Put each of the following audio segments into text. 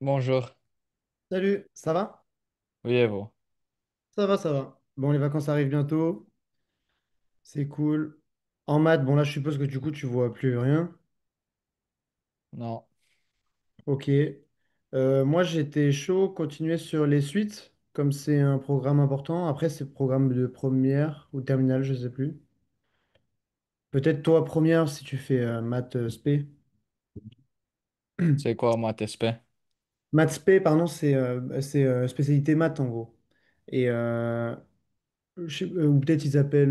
Bonjour. Salut, ça va? Oui, et vous? Ça va, ça va. Bon, les vacances arrivent bientôt, c'est cool. En maths, bon là je suppose que du coup tu vois plus rien. Non. Ok. Moi j'étais chaud, continuer sur les suites, comme c'est un programme important. Après c'est programme de première ou terminale, je sais plus. Peut-être toi première si tu fais maths spé. C'est quoi, moi, TSP? Maths spé, pardon, c'est spécialité maths en gros. Et ou peut-être ils appellent,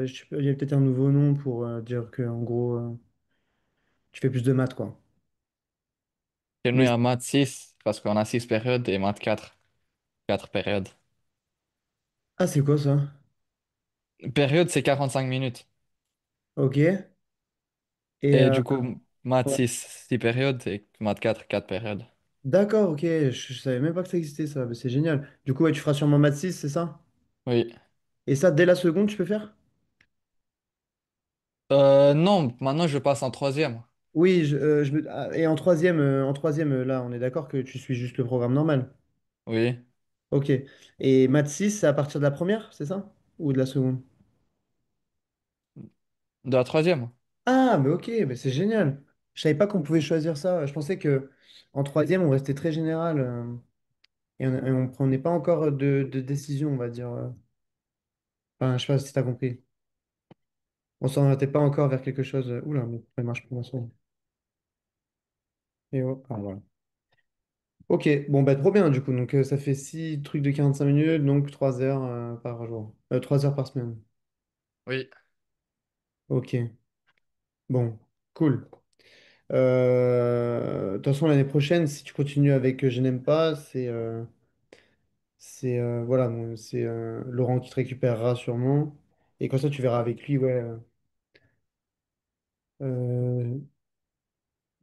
je sais pas, il y a peut-être un nouveau nom pour dire que en gros tu fais plus de maths quoi. Chez nous, il y Mais a maths 6 parce qu'on a 6 périodes et maths 4 4 périodes. ah, c'est quoi ça? Période, c'est 45 minutes. Ok. Et Et du coup, maths ouais. 6 6 périodes et maths 4 4 périodes. D'accord, ok. Je savais même pas que ça existait ça. Mais c'est génial. Du coup, ouais, tu feras sûrement maths 6, c'est ça? Oui. Et ça, dès la seconde, tu peux faire? Non, maintenant, je passe en troisième. Oui, et en troisième, là, on est d'accord que tu suis juste le programme normal. Oui. Ok. Et maths 6, c'est à partir de la première, c'est ça? Ou de la seconde? De la troisième. Ah, mais ok, mais c'est génial. Je savais pas qu'on pouvait choisir ça. Je pensais que en troisième, on restait très général et on prenait pas encore de décision, on va dire. Enfin, je sais pas si t'as compris. On s'orientait pas encore vers quelque chose. Oula, mais ça marche pour l'instant. Et oh, ah, voilà. Ok, bon, bah, trop bien du coup. Donc, ça fait 6 trucs de 45 minutes, donc 3 heures par jour. 3 heures par semaine. Oui. Ok, bon, cool. De toute façon, l'année prochaine, si tu continues avec Je n'aime pas, voilà, bon, c'est Laurent qui te récupérera sûrement. Et comme ça, tu verras avec lui, ouais. Euh,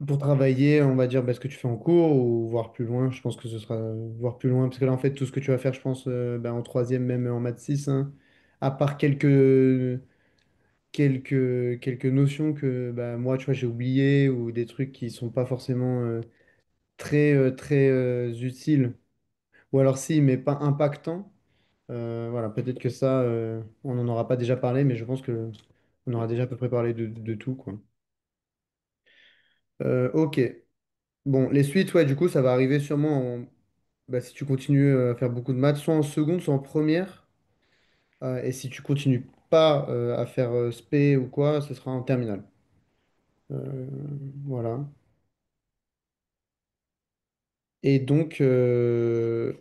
Pour travailler, on va dire bah, ce que tu fais en cours ou voir plus loin. Je pense que ce sera voir plus loin. Parce que là, en fait, tout ce que tu vas faire, je pense, bah, en troisième, même en maths 6, hein, à part quelques notions que bah, moi, tu vois, j'ai oubliées ou des trucs qui sont pas forcément très utiles. Ou alors si, mais pas impactants. Voilà, peut-être que ça, on n'en aura pas déjà parlé, mais je pense que on aura déjà à peu près parlé de tout, quoi. Ok. Bon, les suites, ouais, du coup, ça va arriver sûrement bah, si tu continues à faire beaucoup de maths, soit en seconde, soit en première. Et si tu continues pas à faire spé ou quoi, ce sera en terminale. Euh, voilà. Et donc, euh,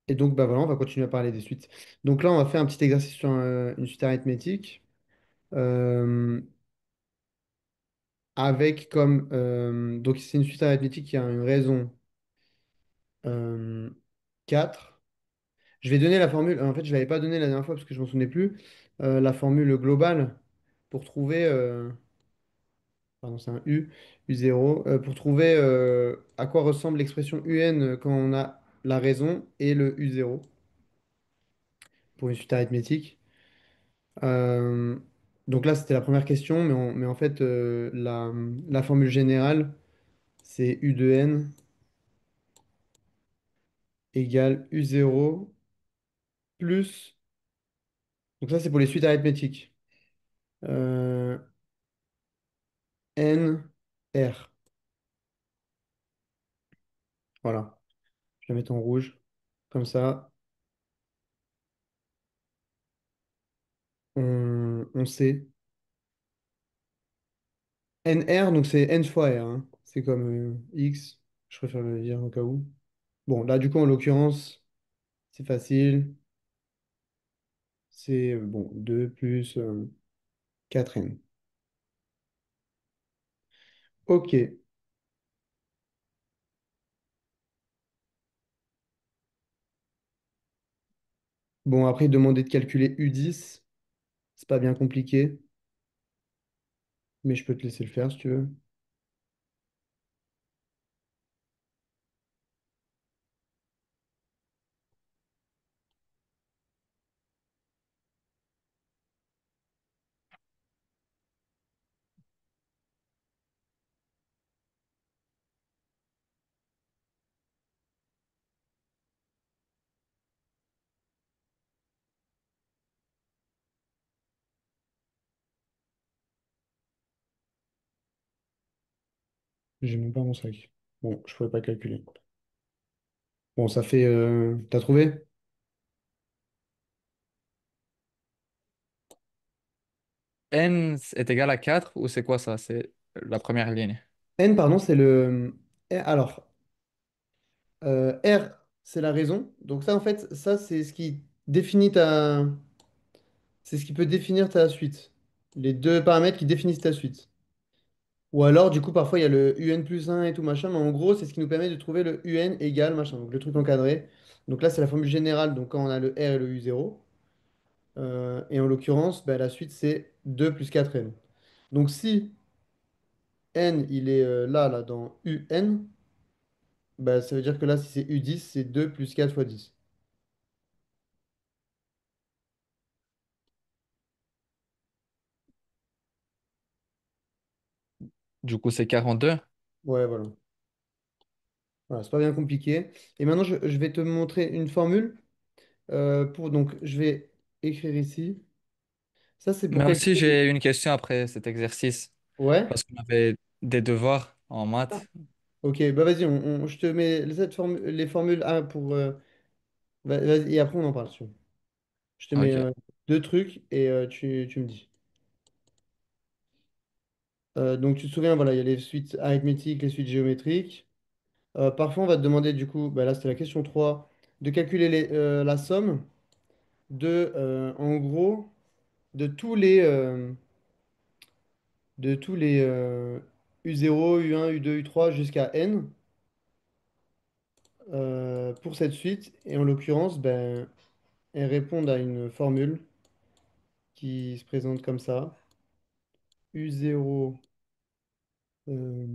et donc bah, voilà, on va continuer à parler des suites. Donc là, on va faire un petit exercice sur une suite arithmétique euh, avec comme... donc c'est une suite arithmétique qui a une raison euh, 4. Je vais donner la formule. En fait, je ne l'avais pas donnée la dernière fois parce que je ne m'en souvenais plus. La formule globale pour trouver. Pardon, c'est un U0. Pour trouver à quoi ressemble l'expression UN quand on a la raison et le U0 pour une suite arithmétique. Euh, donc là, c'était la première question, mais en fait, la formule générale, c'est U de N égale U0 plus. Donc ça, c'est pour les suites arithmétiques. Euh, N, R. Voilà. Je vais la mettre en rouge. Comme ça, on sait. NR, donc c'est N fois R, hein. C'est comme X. Je préfère le dire au cas où. Bon, là, du coup, en l'occurrence, c'est facile. C'est bon, 2 plus 4N. Ok. Bon, après, demander de calculer U10, c'est pas bien compliqué, mais je peux te laisser le faire si tu veux. J'ai même pas mon sac. Bon, je pouvais pas calculer. Bon, ça fait. T'as trouvé? N est égal à 4 ou c'est quoi ça? C'est la première ligne. N, pardon, c'est le. Alors, R, c'est la raison. Donc, ça, en fait, ça, c'est ce qui définit ta. C'est ce qui peut définir ta suite. Les deux paramètres qui définissent ta suite. Ou alors, du coup, parfois, il y a le UN plus un et tout machin, mais en gros, c'est ce qui nous permet de trouver le UN égal machin, donc le truc encadré. Donc là, c'est la formule générale, donc quand on a le R et le U0. Et en l'occurrence, bah, la suite, c'est 2 plus 4N. Donc si N, il est là, dans UN, bah, ça veut dire que là, si c'est U10, c'est 2 plus 4 fois 10. Du coup, c'est 42. Ouais, voilà. Voilà, c'est pas bien compliqué. Et maintenant, je vais te montrer une formule. Donc, je vais écrire ici. Ça, c'est pour Mais aussi, calculer. j'ai une question après cet exercice. Ouais. Parce qu'on avait des devoirs en Ah, maths. ok, bah vas-y, je te mets les formules A pour. Vas-y, et après, on en parle. Je te mets Ok. deux trucs et tu me dis. Donc, tu te souviens, voilà, il y a les suites arithmétiques, les suites géométriques. Parfois, on va te demander, du coup, bah là, c'était la question 3 de calculer la somme en gros, de tous les U0, U1, U2, U3 jusqu'à N pour cette suite. Et en l'occurrence, ben, elles répondent à une formule qui se présente comme ça. U0 euh,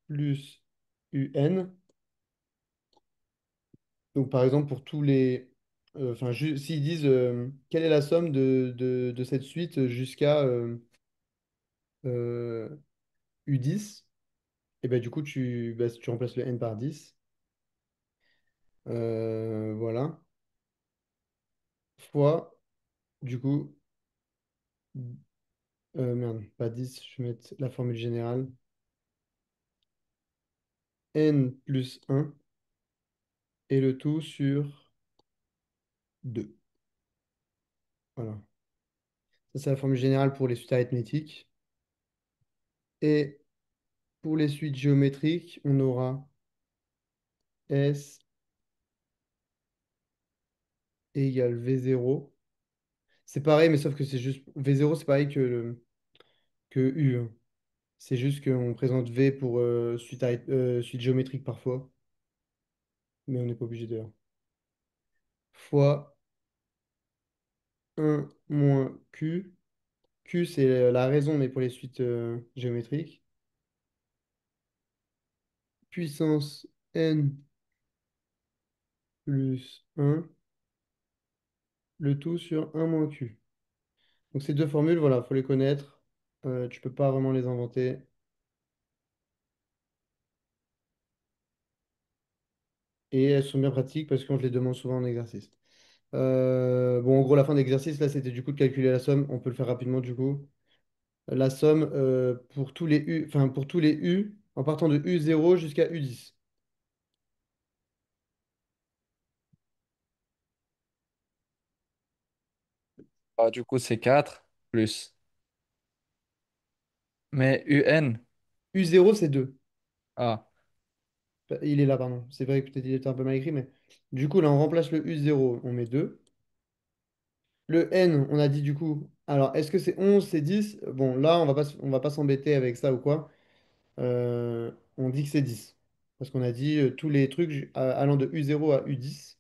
plus UN. Donc, par exemple, pour tous les. Enfin, s'ils disent quelle est la somme de cette suite jusqu'à euh, U10, et ben, du coup, tu remplaces le n par 10. Voilà. Fois, du coup, merde, pas 10, je vais mettre la formule générale. N plus 1 et le tout sur 2. Voilà. Ça, c'est la formule générale pour les suites arithmétiques. Et pour les suites géométriques, on aura S égale V0. C'est pareil, mais sauf que c'est juste V0, c'est pareil que U, hein. C'est juste qu'on présente V pour suite géométrique parfois, mais on n'est pas obligé de. Fois 1 moins Q. Q, c'est la raison, mais pour les suites géométriques. Puissance N plus 1, le tout sur 1 moins Q. Donc ces deux formules, voilà, il faut les connaître. Tu peux pas vraiment les inventer. Et elles sont bien pratiques parce qu'on te les demande souvent en exercice. Bon, en gros, la fin d'exercice, là, c'était du coup de calculer la somme. On peut le faire rapidement, du coup. La somme pour tous les U, enfin, pour tous les U, en partant de U0 jusqu'à U10. Ah, du coup, c'est 4 plus. Mais UN. U0, c'est 2. Ah, Il est là, pardon. C'est vrai que peut-être il était un peu mal écrit, mais du coup, là, on remplace le U0, on met 2. Le N, on a dit du coup. Alors, est-ce que c'est 11, c'est 10? Bon, là, on va pas s'embêter avec ça ou quoi. On dit que c'est 10. Parce qu'on a dit tous les trucs allant de U0 à U10.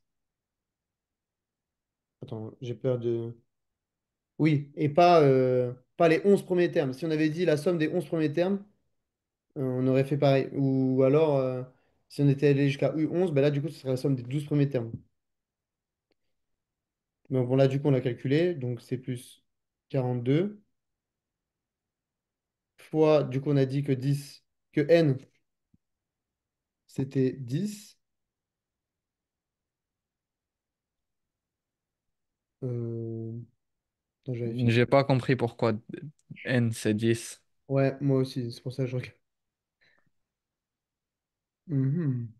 Attends, j'ai peur de. Oui, et pas les 11 premiers termes. Si on avait dit la somme des 11 premiers termes, on aurait fait pareil. Ou alors, si on était allé jusqu'à U11, ben là, du coup, ce serait la somme des 12 premiers termes. Mais bon, là, du coup, on l'a calculé. Donc, c'est plus 42 fois, du coup, on a dit que N, c'était 10. Euh, Attends, je vérifie. j'ai pas compris pourquoi N c'est 10. Ouais, moi aussi, c'est pour ça que je regarde. Mhm.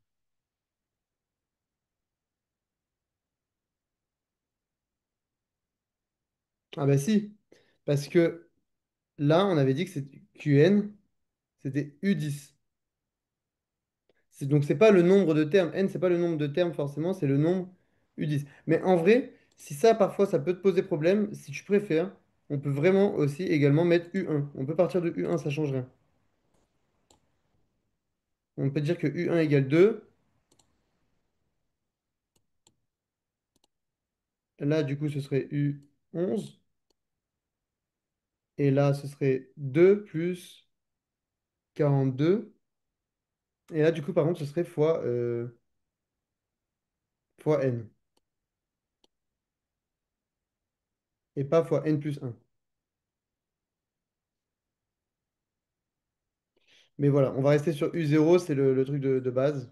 Ah bah si, parce que là, on avait dit que c'était QN, c'était U10. Donc, c'est pas le nombre de termes. N, c'est pas le nombre de termes forcément, c'est le nombre U10. Mais en vrai, si ça, parfois, ça peut te poser problème, si tu préfères, on peut vraiment aussi également mettre U1. On peut partir de U1, ça change rien. On peut dire que U1 égale 2. Là, du coup, ce serait U11. Et là, ce serait 2 plus 42. Et là, du coup, par contre, ce serait fois N. Et pas fois N plus 1. Mais voilà, on va rester sur U0, c'est le truc de base.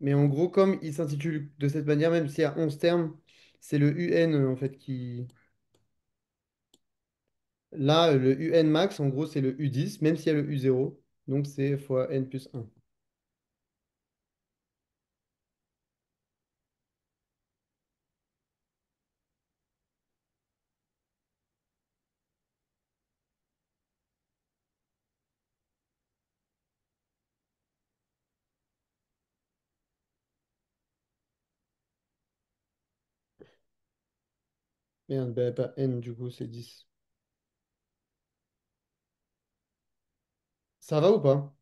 Mais en gros, comme il s'intitule de cette manière, même s'il y a 11 termes, c'est le UN en fait qui. Là, le UN max, en gros, c'est le U10, même s'il y a le U0. Donc c'est fois N plus 1. Merde, bah, pas N, du coup, c'est 10. Ça va ou pas?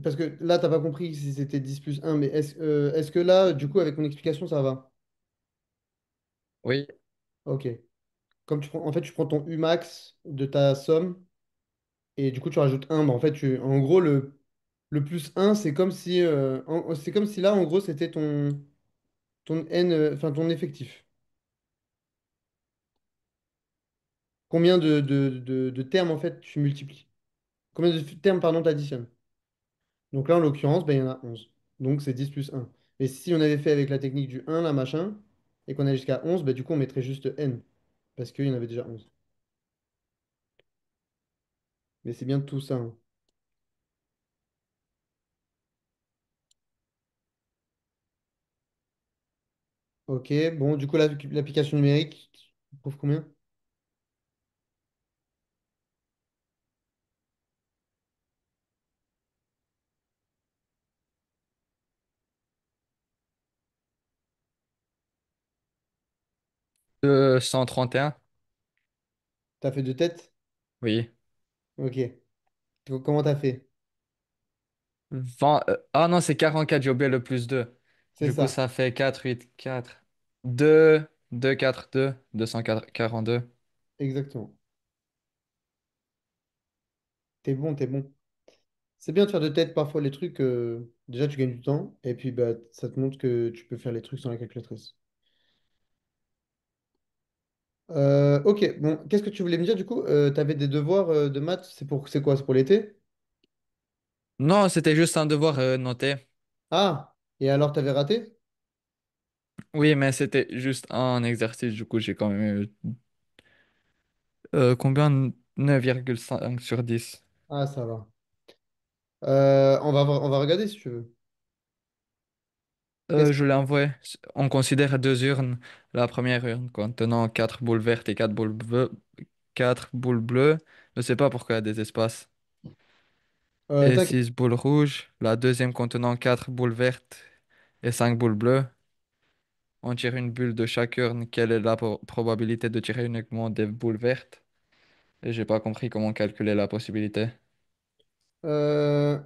Parce que là, t'as pas compris si c'était 10 plus 1, mais est-ce que là, du coup, avec mon explication, ça va? Oui. Ok. Comme tu prends, en fait, tu prends ton U max de ta somme, et du coup, tu rajoutes 1. Bah, en fait, en gros, le plus 1, c'est comme si là, en gros, c'était ton N, enfin ton effectif. Combien de termes en fait tu multiplies? Combien de termes, pardon, tu additionnes? Donc là, en l'occurrence, ben, il y en a 11. Donc c'est 10 plus 1. Et si on avait fait avec la technique du 1, là, machin, et qu'on allait jusqu'à 11, ben, du coup, on mettrait juste n. Parce qu'il y en avait déjà 11. Mais c'est bien tout ça, hein. Ok, bon, du coup, l'application numérique, tu trouves combien? 231. T'as fait deux têtes? Oui. Ok. Comment t'as fait? Ah non, c'est 44, j'ai oublié le plus 2. C'est Du coup, ça, ça fait 4 8 4 2 2 4 2 242. exactement. T'es bon, t'es bon. C'est bien de faire de tête parfois les trucs. Déjà, tu gagnes du temps. Et puis, bah, ça te montre que tu peux faire les trucs sans la calculatrice. Ok, bon, qu'est-ce que tu voulais me dire du coup? Tu avais des devoirs de maths, c'est quoi? C'est pour l'été? Non, c'était juste un devoir noté. Ah, et alors t'avais raté? Oui, mais c'était juste un exercice. Du coup, j'ai quand même eu combien? 9,5 sur 10. Ah, ça va. On va regarder si tu veux. Qu'est-ce... Je l'ai envoyé. On considère deux urnes. La première urne contenant 4 boules vertes et 4 boules bleues. 4 boules bleues. Je ne sais pas pourquoi il y a des espaces. Et T'inquiète. 6 boules rouges. La deuxième contenant 4 boules vertes et 5 boules bleues. On tire une bulle de chaque urne. Quelle est la probabilité de tirer uniquement des boules vertes? Et j'ai pas compris comment calculer la possibilité. Euh,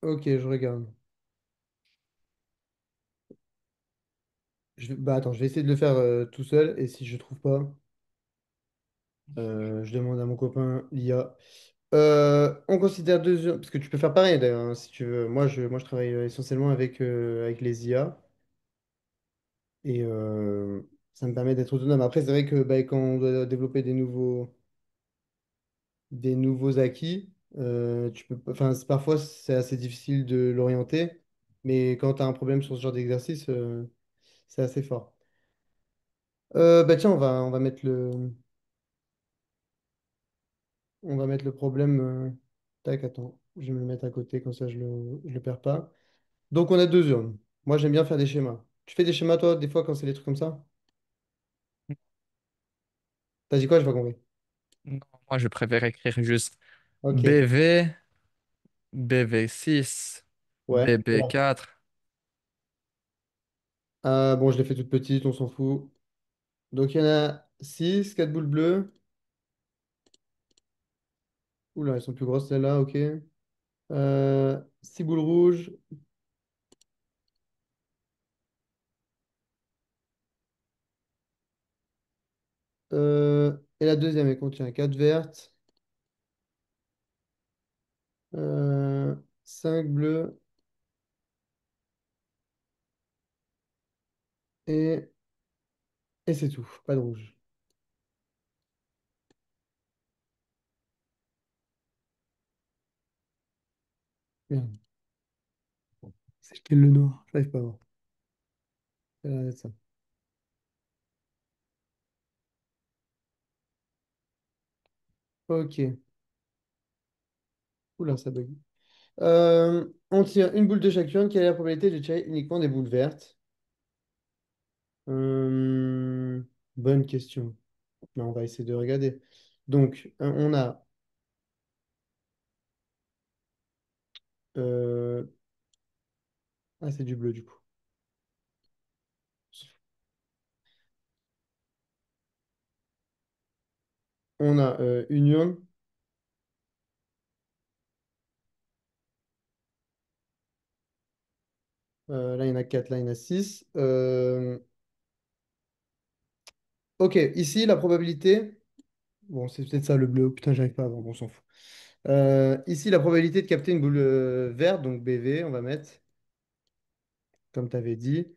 ok, je regarde. Bah attends, je vais essayer de le faire tout seul. Et si je trouve pas, je demande à mon copain l'IA. On considère deux urnes, parce que tu peux faire pareil d'ailleurs, hein, si tu veux. Moi, je travaille essentiellement avec les IA. Et ça me permet d'être autonome. Après, c'est vrai que bah, quand on doit développer des nouveaux acquis, tu peux, enfin, parfois c'est assez difficile de l'orienter, mais quand tu as un problème sur ce genre d'exercice, c'est assez fort. Bah tiens, on va mettre le problème. Tac, attends. Je vais me le mettre à côté, comme ça je le perds pas. Donc on a deux urnes. Moi j'aime bien faire des schémas. Tu fais des schémas toi, des fois quand c'est des trucs comme ça? T'as dit quoi? J'ai pas compris. Non, moi, je préfère écrire juste Ok. BV, BV6, Ouais. BB4. Bon, je l'ai fait toute petite, on s'en fout. Donc il y en a 6 4 boules bleues. Oula, elles sont plus grosses celles-là, ok. 6 boules rouges. Et la deuxième, elle contient 4 vertes, 5 bleues et, et c'est tout. Pas de rouge. Merde. C'est lequel le noir? J'arrive pas à voir. Ça a l'air d'être ça. Ok. Oula, ça bug. On tire une boule de chacune. Quelle est la probabilité de tirer uniquement des boules vertes? Euh, Bonne question. Mais on va essayer de regarder. Donc, on a, euh, ah, c'est du bleu du coup. On a une urne. Là, il y en a 4. Là, il y en a 6. Ok, ici, la probabilité. Bon, c'est peut-être ça le bleu. Putain, j'arrive pas à voir. Bon, on s'en fout. Ici, la probabilité de capter une boule verte, donc BV, on va mettre, comme tu avais dit.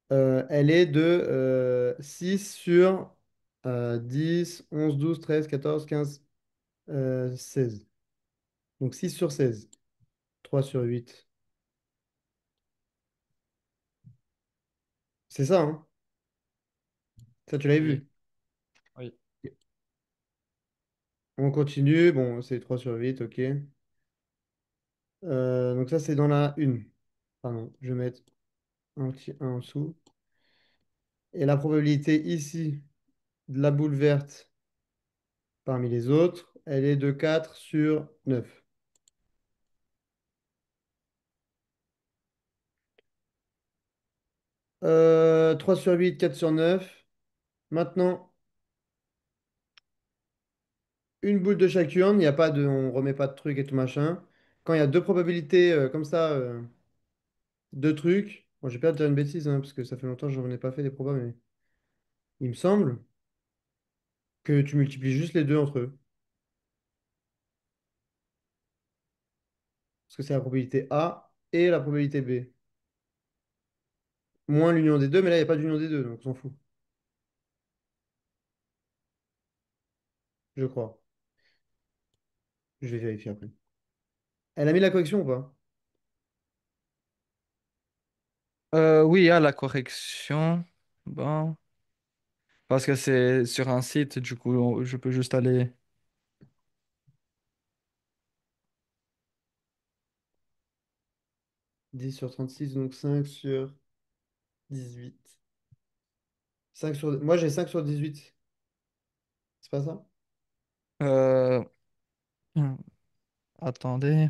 Elle est de 6 sur 10, 11, 12, 13, 14, 15, 16. Donc 6 sur 16. 3 sur 8. C'est ça, hein? Ça, tu l'avais Oui, vu. oui. On continue. Bon, c'est 3 sur 8, ok. Donc ça, c'est dans la une. Pardon, je vais mettre un petit 1 en dessous. Et la probabilité ici de la boule verte parmi les autres, elle est de 4 sur 9. 3 sur 8, 4 sur 9. Maintenant, une boule de chaque urne, il n'y a pas de, on remet pas de trucs et tout machin. Quand il y a deux probabilités comme ça, deux trucs, bon, j'ai peur de dire une bêtise, hein, parce que ça fait longtemps que je n'en ai pas fait des probas, mais il me semble que tu multiplies juste les deux entre eux. Parce que c'est la probabilité A et la probabilité B. Moins l'union des deux, mais là, il n'y a pas d'union des deux, donc on s'en fout, je crois. Je vais vérifier après. Elle a mis la correction ou pas? Oui, il y a la correction. Bon, parce que c'est sur un site, du coup, je peux juste aller. 10 sur 36, donc 5 sur 18. 5 sur... Moi, j'ai 5 sur 18. C'est pas ça? Euh, Attendez.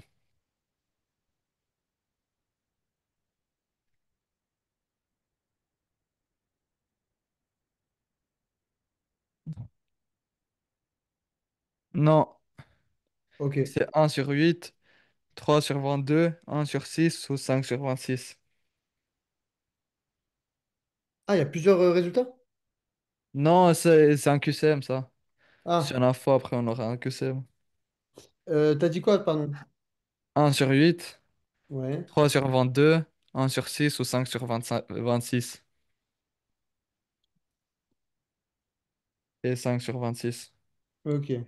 Non, Ok. c'est 1/8, 3/22, 1/6 ou 5/26. Ah, il y a plusieurs résultats? Non, c'est un QCM, ça. Si Ah, on a faux, après, on aura un QCM. t'as dit quoi, pardon? 1/8, Ouais, 3/22, 1/6 ou 5/26 et 5/26. ok.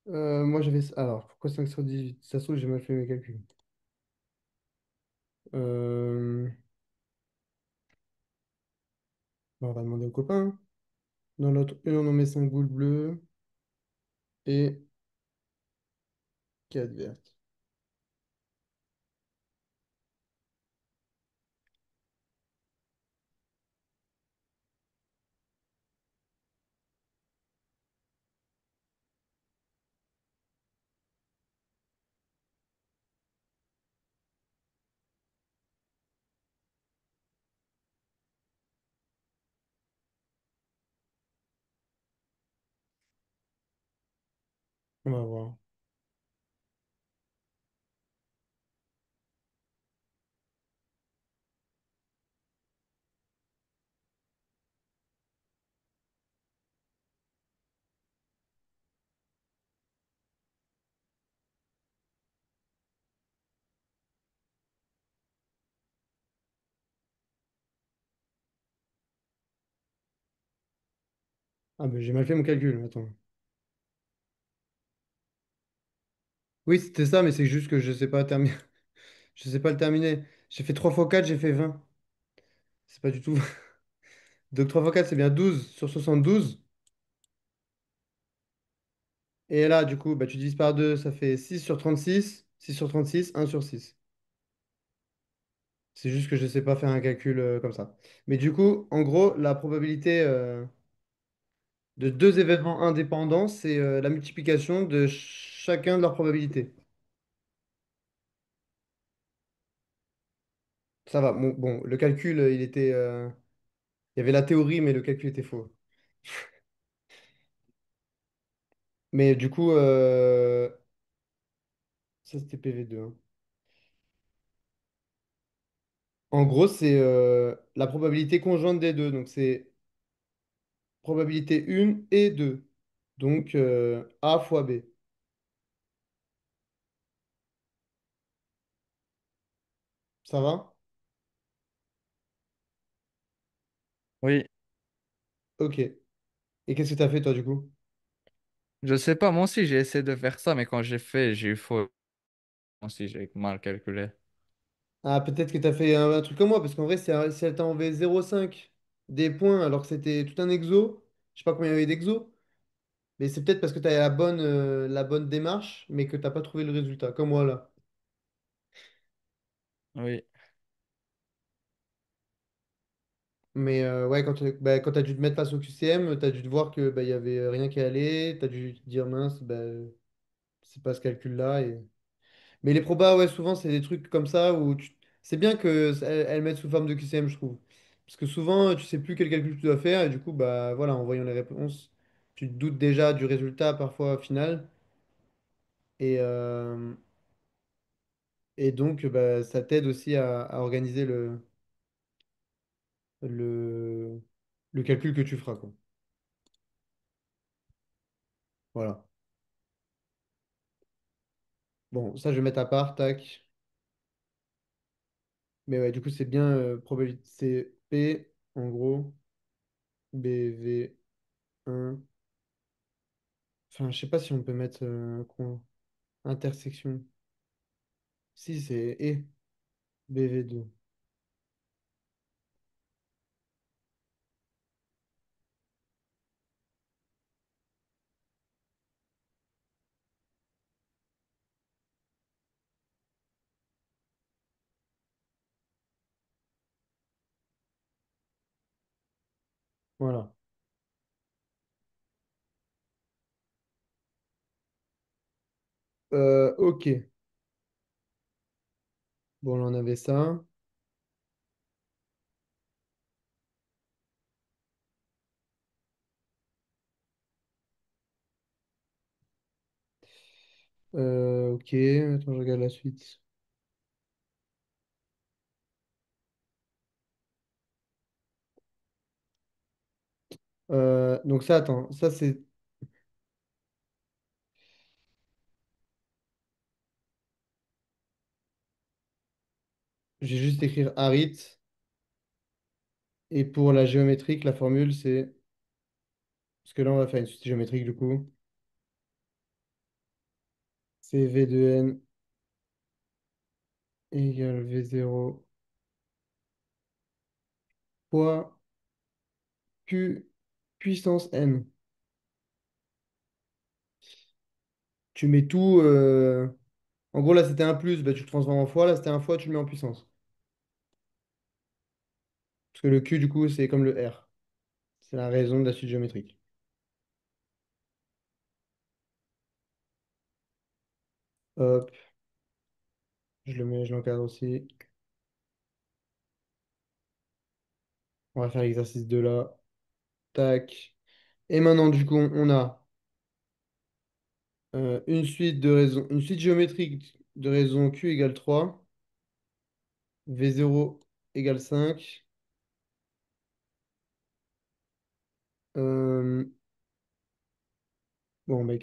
Moi, j'avais... Alors, pourquoi 5 sur 18? Ça se trouve, j'ai mal fait mes calculs. Euh, On va demander aux copains, hein. Dans l'autre, une, on en met 5 boules bleues. Et 4 vertes. On va voir. Ah, ben j'ai mal fait mon calcul. Attends. Oui, c'était ça, mais c'est juste que je sais pas terminer. Je sais pas le terminer. J'ai fait 3 fois 4, j'ai fait 20. C'est pas du tout. Donc 3 fois 4, c'est bien 12 sur 72. Et là, du coup, bah, tu divises par 2, ça fait 6 sur 36. 6 sur 36, 1 sur 6. C'est juste que je sais pas faire un calcul comme ça. Mais du coup, en gros, la probabilité de deux événements indépendants, c'est la multiplication de chacun de leurs probabilités. Ça va. Bon, le calcul, il était, il y avait la théorie, mais le calcul était faux. Mais du coup, ça c'était PV2, hein. En gros, c'est la probabilité conjointe des deux. Donc c'est probabilité 1 et 2. Donc A fois B. Ça va? Oui, Ok. Et qu'est-ce que tu as fait toi du coup? je sais pas, moi aussi j'ai essayé de faire ça, mais quand j'ai fait, j'ai eu faux. Moi aussi j'ai mal calculé. Ah, peut-être que tu as fait un truc comme moi, parce qu'en vrai, si elle t'a enlevé 0,5 des points alors que c'était tout un exo, je sais pas combien il y avait d'exos, mais c'est peut-être parce que tu as la bonne démarche, mais que tu n'as pas trouvé le résultat, comme moi là. Oui, Mais ouais, bah, quand tu as dû te mettre face au QCM, tu as dû te voir que bah, il y avait rien qui allait, tu as dû te dire mince, bah, c'est pas ce calcul-là. Mais les probas, ouais, souvent, c'est des trucs comme ça où c'est bien elles mettent sous forme de QCM, je trouve. Parce que souvent, tu sais plus quel calcul tu dois faire, et du coup, bah voilà, en voyant les réponses, tu te doutes déjà du résultat parfois final. Et, euh, et donc, bah, ça t'aide aussi à organiser le, le calcul que tu feras, quoi. Voilà. Bon, ça, je vais mettre à part, tac. Mais ouais, du coup, c'est bien probabilité. C'est P, en gros, BV1. Enfin, je sais pas si on peut mettre quoi, intersection. Si, c'est et BV2. Voilà. Ok. Bon, là, on avait ça. Ok. Attends, je regarde la suite. Donc ça, attends. Ça, c'est... Je vais juste écrire Harit. Et pour la géométrique, la formule, c'est... Parce que là, on va faire une suite géométrique, du coup. C'est v de n égale V0 fois Q puissance n. Tu mets tout. En gros, là, c'était un plus, bah, tu le transformes en fois. Là, c'était un fois, tu le mets en puissance. Parce que le Q, du coup, c'est comme le R. C'est la raison de la suite géométrique. Hop, je le mets, je l'encadre aussi. On va faire l'exercice 2 là. Tac. Et maintenant, du coup, on a une suite géométrique de raisons Q égale 3, V0 égale 5. Euh, bon, mais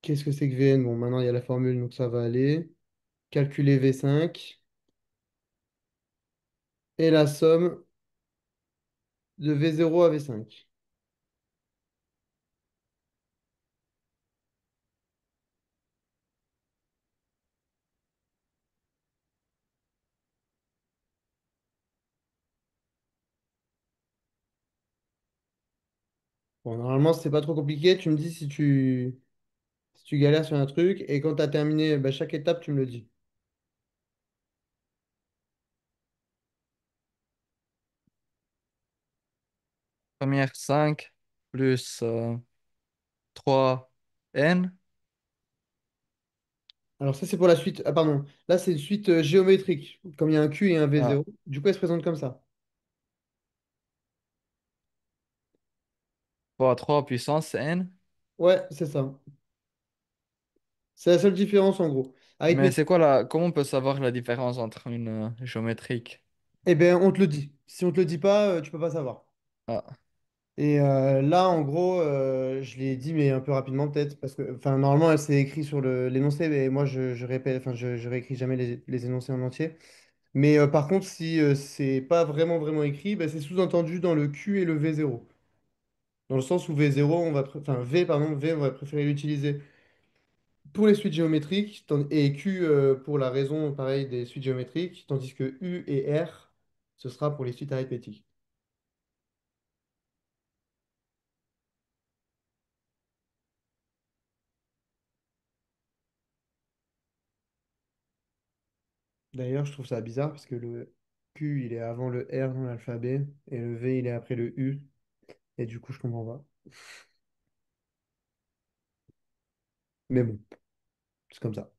qu'est-ce que c'est que Vn? Bon, maintenant, il y a la formule, donc ça va aller. Calculer V5 et la somme de V0 à V5. Bon, normalement, c'est pas trop compliqué. Tu me dis si tu galères sur un truc. Et quand tu as terminé bah, chaque étape, tu me le dis. Première 5 plus 3n. Alors ça, c'est pour la suite. Ah, pardon. Là, c'est une suite géométrique. Comme il y a un Q et un Ah, V0. Du coup, elle se présente comme ça. fois 3 puissance n. Ouais, c'est ça. C'est la seule différence, en gros. Mais Arithmétique. c'est quoi la... Comment on peut savoir la différence entre une géométrique? Eh bien, on te le dit. Si on te le dit pas, tu peux pas savoir. Ah, Et là, en gros, je l'ai dit, mais un peu rapidement peut-être, parce que, enfin, normalement, elle s'est écrit sur l'énoncé, mais moi, je répète, enfin, je réécris jamais les énoncés en entier. Mais par contre, si c'est pas vraiment écrit, bah, c'est sous-entendu dans le Q et le V0. Dans le sens où V0, enfin, V, pardon, V, on va préférer l'utiliser pour les suites géométriques, et Q pour la raison, pareil, des suites géométriques, tandis que U et R, ce sera pour les suites arithmétiques. D'ailleurs, je trouve ça bizarre parce que le Q, il est avant le R dans l'alphabet et le V, il est après le U. Et du coup, je comprends pas. Mais bon, c'est comme ça.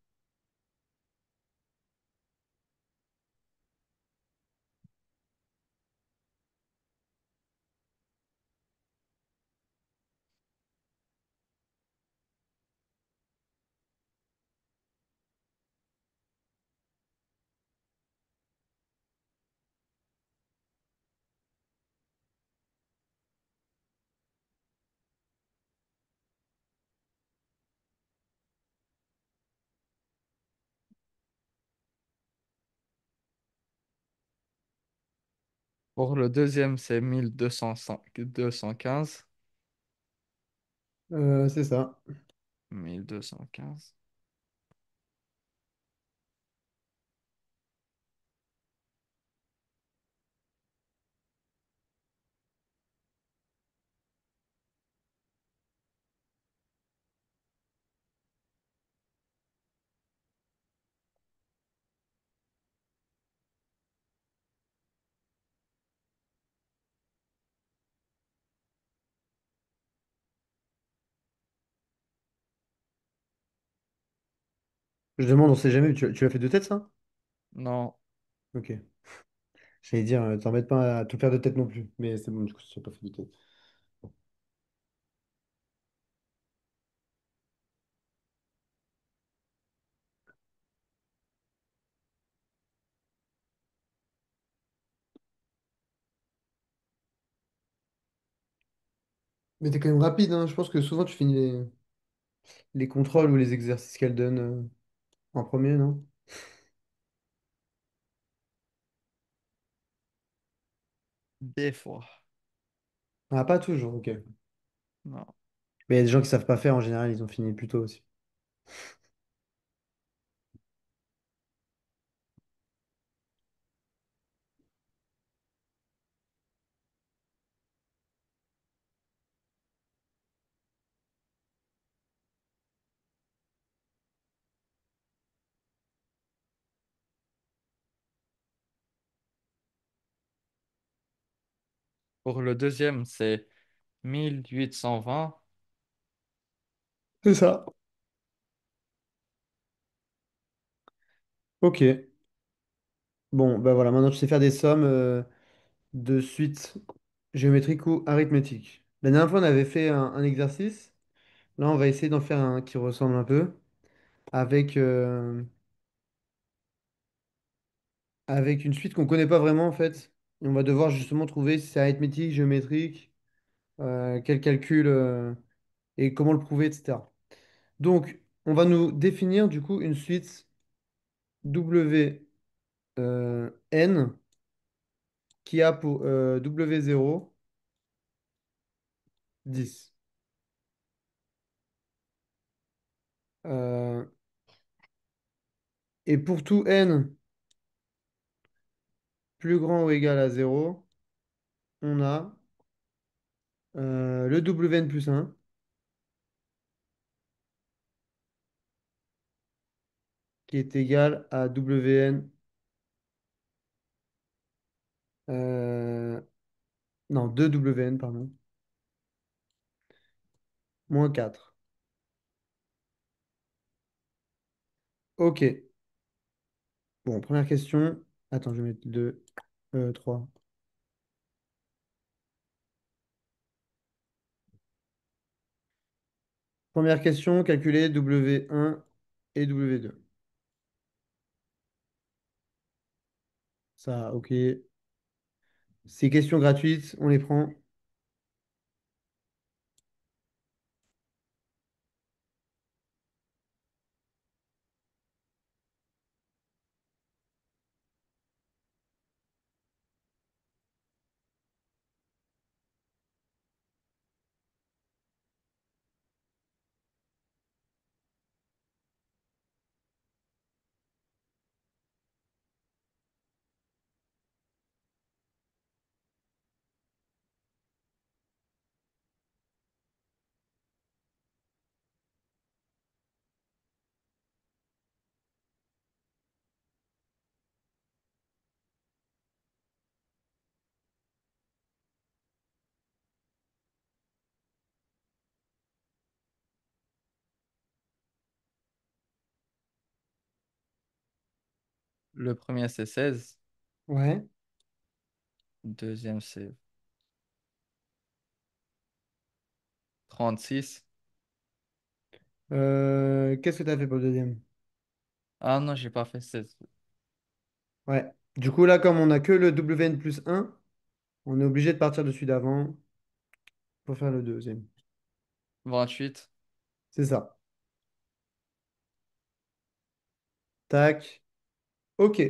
pour le deuxième, c'est 1215. C'est ça. 1215. Je demande, on sait jamais, tu l'as fait de tête, ça? Non, Ok. J'allais dire, t'embête pas à tout faire de tête non plus. Mais c'est bon, du coup, tu l'as pas fait de tête. Mais t'es quand même rapide, hein. Je pense que souvent, tu finis les contrôles ou les exercices qu'elle donne en premier, non? des fois. Ah, pas toujours, ok. Non. Mais il y a des gens qui savent pas faire, en général, ils ont fini plus tôt aussi. Pour le deuxième, c'est 1820. C'est ça. Ok. Bon, bah voilà, maintenant je sais faire des sommes de suites géométriques ou arithmétiques. La dernière fois, on avait fait un exercice. Là, on va essayer d'en faire un qui ressemble un peu avec, avec une suite qu'on connaît pas vraiment en fait. Et on va devoir justement trouver si c'est arithmétique, géométrique, quel calcul et comment le prouver, etc. Donc, on va nous définir du coup une suite W n qui a pour W0 10. Euh, et pour tout n plus grand ou égal à 0, on a le Wn plus 1 qui est égal à Wn, euh, non, 2Wn, pardon, moins 4. Ok. Bon, première question. Attends, je vais mettre 2, 3. Première question, calculer W1 et W2. Ça, ok. Ces questions gratuites, on les prend. Le premier, c'est 16. Ouais. Deuxième, c'est 36. Qu'est-ce que tu as fait pour le deuxième? Ah non, j'ai pas fait 16. Ouais. Du coup, là, comme on n'a que le Wn plus 1, on est obligé de partir de celui d'avant pour faire le deuxième. 28. C'est ça. Tac. Ok.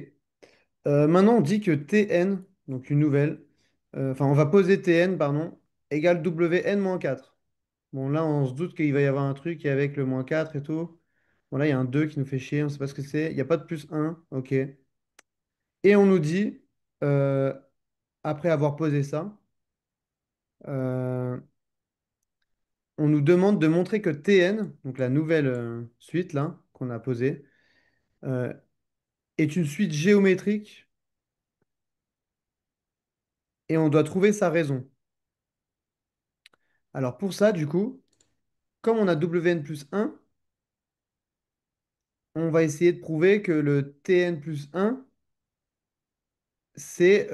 Maintenant, on dit que Tn, donc une nouvelle, enfin, on va poser Tn, pardon, égale Wn moins 4. Bon, là, on se doute qu'il va y avoir un truc avec le moins 4 et tout. Bon, là, il y a un 2 qui nous fait chier, on ne sait pas ce que c'est. Il n'y a pas de plus 1. Ok. Et on nous dit, euh, après avoir posé ça, euh, on nous demande de montrer que Tn, donc la nouvelle suite là qu'on a posée, euh, est une suite géométrique et on doit trouver sa raison. Alors pour ça, du coup, comme on a Wn plus 1, on va essayer de prouver que le Tn plus 1, c'est,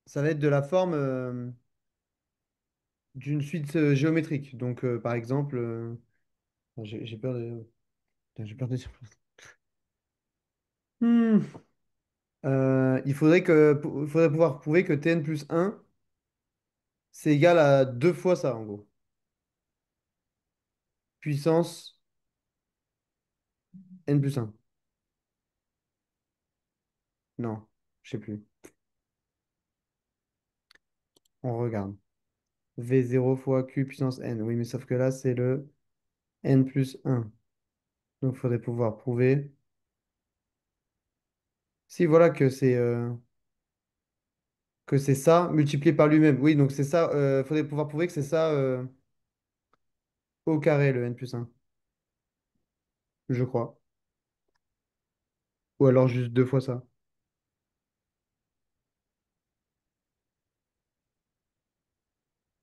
ça va être de la forme d'une suite géométrique. Donc par exemple, j'ai peur de... Putain, j'ai peur de dire. Hmm. Il faudrait pouvoir prouver que Tn plus 1, c'est égal à deux fois ça, en gros. Puissance n plus 1. Non, je sais plus. On regarde. V0 fois Q puissance n. Oui, mais sauf que là, c'est le n plus 1. Donc, il faudrait pouvoir prouver. Si, voilà que c'est ça multiplié par lui-même. Oui, donc c'est ça. Il faudrait pouvoir prouver que c'est ça au carré, le n plus 1. Je crois. Ou alors juste deux fois ça.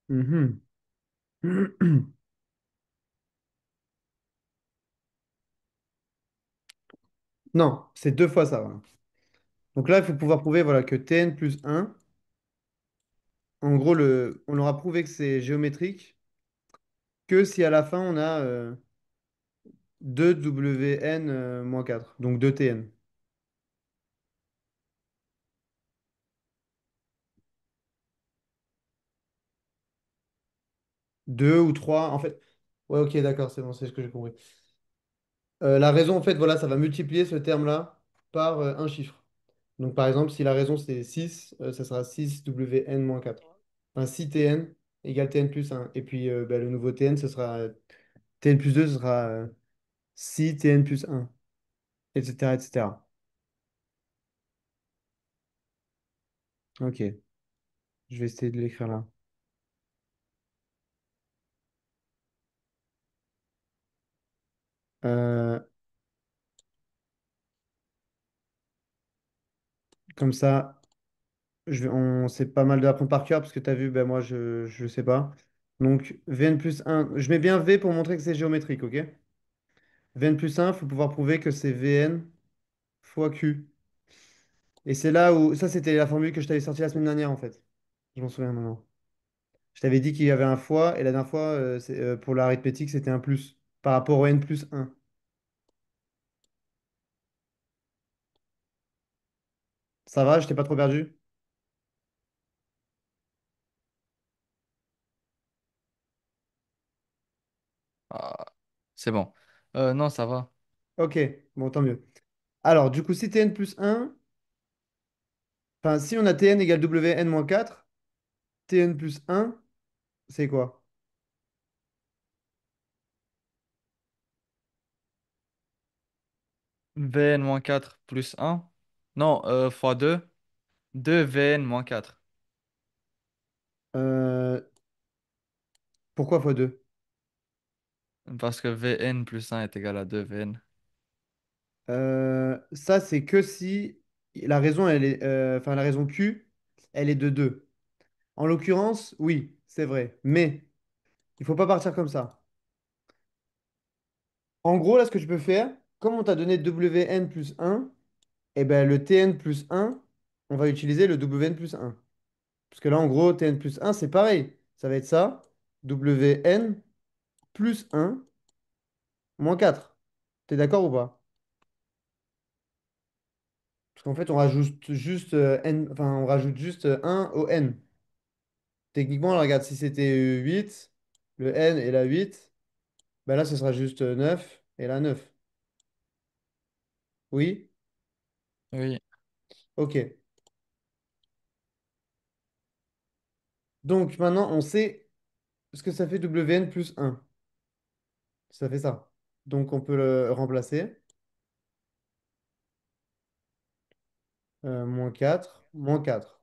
Mhm. Non, c'est deux fois ça, voilà. Donc là, il faut pouvoir prouver voilà, que Tn plus un, en gros, on aura prouvé que c'est géométrique que si à la fin on a 2Wn moins 4, donc 2Tn. 2 ou 3, en fait. Ouais, ok, d'accord, c'est bon, c'est ce que j'ai compris. La raison, en fait, voilà, ça va multiplier ce terme-là par un chiffre. Donc, par exemple, si la raison c'est 6, ça sera 6Wn moins 4. Enfin, 6Tn égale Tn plus un. Et puis, bah, le nouveau Tn, ce sera Tn plus 2, ce sera 6Tn plus un, etc., etc. Ok, je vais essayer de l'écrire là. Euh, Comme ça, on sait pas mal d'apprendre par cœur parce que tu as vu, ben moi je sais pas. Donc Vn plus un, je mets bien V pour montrer que c'est géométrique, ok? Vn plus un, il faut pouvoir prouver que c'est Vn fois Q. Et c'est là où, ça c'était la formule que je t'avais sortie la semaine dernière en fait. Je m'en souviens maintenant. Je t'avais dit qu'il y avait un fois et la dernière fois, pour l'arithmétique, c'était un plus par rapport au N plus un. Ça va, je t'ai pas trop perdu? Ah, c'est bon. Non, ça va. Ok, bon, tant mieux. Alors, du coup, si Tn plus un, enfin, si on a Tn égale Wn moins 4, Tn plus un, c'est quoi? Vn moins 4 plus un. Non, fois 2. 2 Vn moins 4. Euh, Pourquoi fois 2? Parce que Vn plus un est égal à 2 Vn. Ça, c'est que si la raison, enfin, la raison Q, elle est de 2. En l'occurrence, oui, c'est vrai. Mais il faut pas partir comme ça. En gros, là, ce que tu peux faire, comme on t'a donné Wn plus un, eh ben, le Tn plus un, on va utiliser le Wn plus un. Parce que là, en gros, Tn plus un, c'est pareil. Ça va être ça, Wn plus un moins 4. T'es d'accord ou pas? Parce qu'en fait, on rajoute juste n, enfin, on rajoute juste 1 au n. Techniquement, là, regarde, si c'était 8, le n et la 8, ben là, ce sera juste 9 et la 9. Oui? Oui. Ok. Donc maintenant, on sait ce que ça fait Wn plus un. Ça fait ça. Donc on peut le remplacer. Moins 4, moins 4.